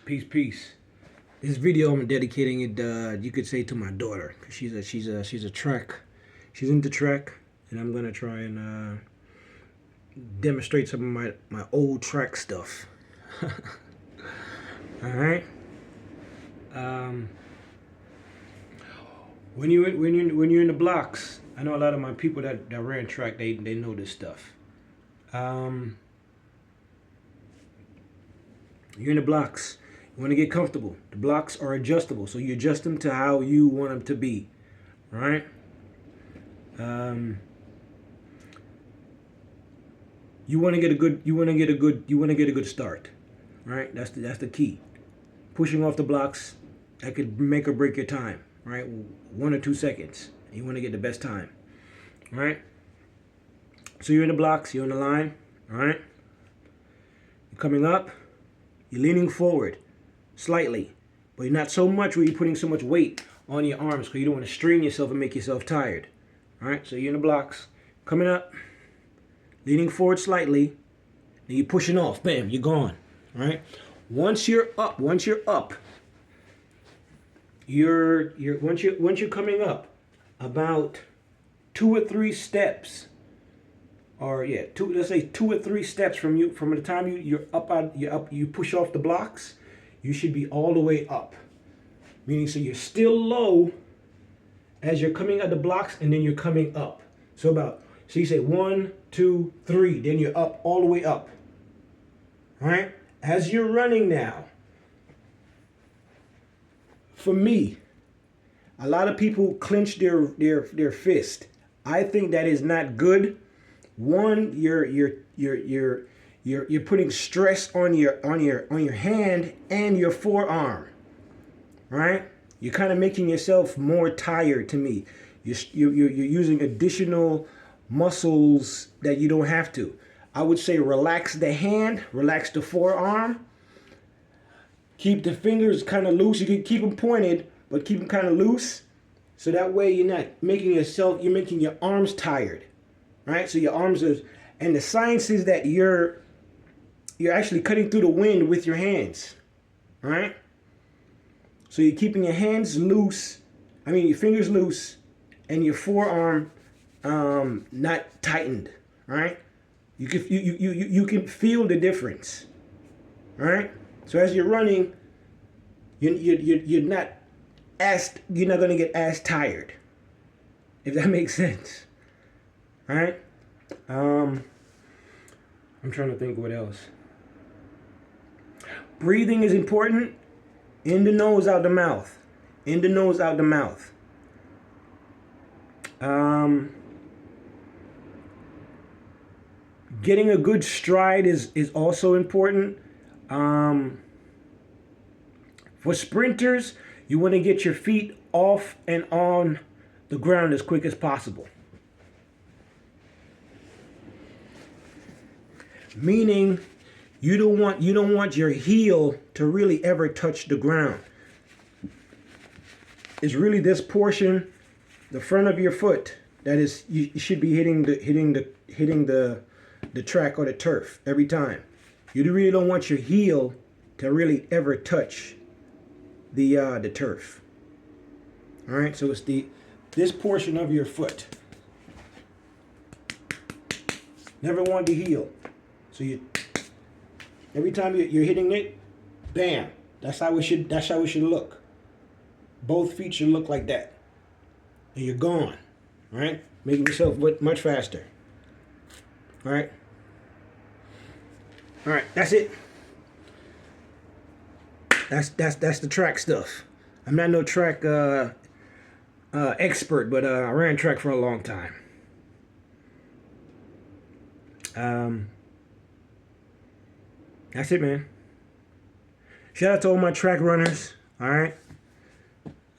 Peace. This video I'm dedicating it, you could say, to my daughter, cause she's a track, she's into track, and I'm gonna try and demonstrate some of my old track stuff. All right. Um, when you're in the blocks, I know a lot of my people that ran track, they know this stuff. You're in the blocks. You want to get comfortable. The blocks are adjustable, so you adjust them to how you want them to be. All right. You want to get a good. You want to get a good. You want to get a good start. Right. That's the key. Pushing off the blocks, that could make or break your time. Right. 1 or 2 seconds. You want to get the best time. All right. So you're in the blocks. You're in the line. All right. You're coming up. You're leaning forward slightly, but you're not so much where you're putting so much weight on your arms because you don't want to strain yourself and make yourself tired. All right, so you're in the blocks, coming up, leaning forward slightly, then you're pushing off. Bam, you're gone. All right. Once you're up, once you're coming up about 2 or 3 steps. Or yeah, let's say 2 or 3 steps from the time you're up, you push off the blocks, you should be all the way up. Meaning, so you're still low as you're coming at the blocks, and then you're coming up. So you say 1, 2, 3, then you're up all the way up. All right? As you're running now, for me, a lot of people clench their fist. I think that is not good. One, you're putting stress on your hand and your forearm, right? You're kind of making yourself more tired. To me, you're using additional muscles that you don't have to. I would say relax the hand, relax the forearm, keep the fingers kind of loose. You can keep them pointed, but keep them kind of loose, so that way you're not making your arms tired. Right, so your arms are, and the science is that you're actually cutting through the wind with your hands. All right, so you're keeping your hands loose. Your fingers loose, and your forearm not tightened. Right, you can feel the difference. All right, so as you're running, you're not going to get as tired, if that makes sense. All right. I'm trying to think what else. Breathing is important. In the nose, out the mouth. In the nose, out the mouth. Getting a good stride is also important. For sprinters, you want to get your feet off and on the ground as quick as possible. Meaning, you don't want your heel to really ever touch the ground. It's really this portion, the front of your foot, that is you should be hitting the track or the turf every time. You really don't want your heel to really ever touch the turf. All right, so it's this portion of your foot. Never want the heel. So every time you're hitting it, bam. That's how it should look. Both feet should look like that, and you're gone. All right, making yourself much faster. All right. That's it. That's the track stuff. I'm not no track expert, but I ran track for a long time. That's it, man. Shout out to all my track runners. All right.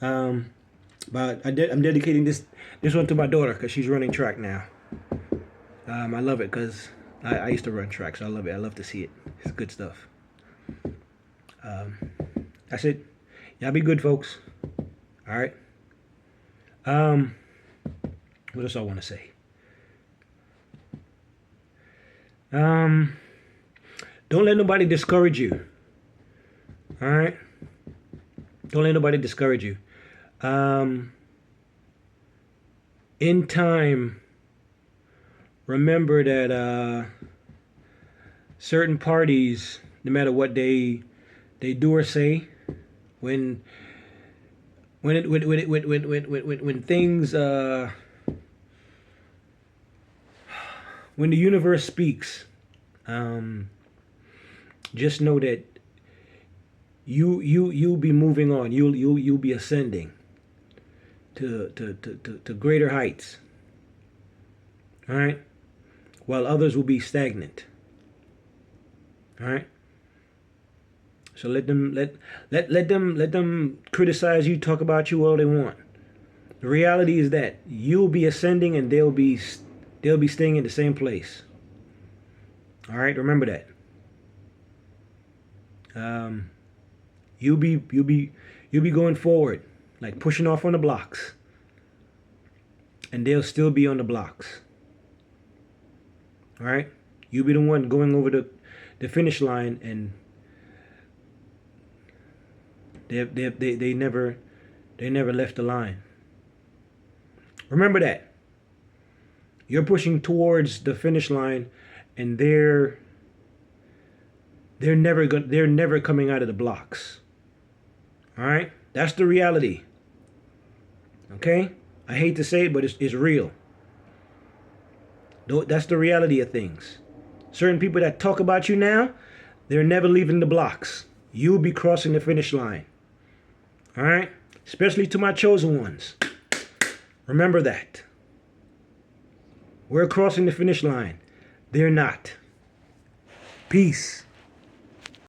But I'm dedicating this one to my daughter because she's running track now. I love it because I used to run track, so I love it. I love to see it. It's good stuff. That's it. Y'all be good, folks. All right. What else I want to say? Don't let nobody discourage you. All right? Don't let nobody discourage you. In time, remember that certain parties, no matter what they do or say, when things when the universe speaks, just know that you'll be moving on. You'll be ascending to greater heights. All right, while others will be stagnant. All right. So let them criticize you, talk about you all they want. The reality is that you'll be ascending and they'll be staying in the same place. All right, remember that. You'll be going forward, like pushing off on the blocks, and they'll still be on the blocks. All right, you'll be the one going over the finish line, and they never left the line. Remember that. You're pushing towards the finish line, and they're never coming out of the blocks. All right, that's the reality. Okay, I hate to say it, but it's real. That's the reality of things. Certain people that talk about you now, they're never leaving the blocks. You'll be crossing the finish line. All right, especially to my chosen ones. Remember that. We're crossing the finish line. They're not. Peace.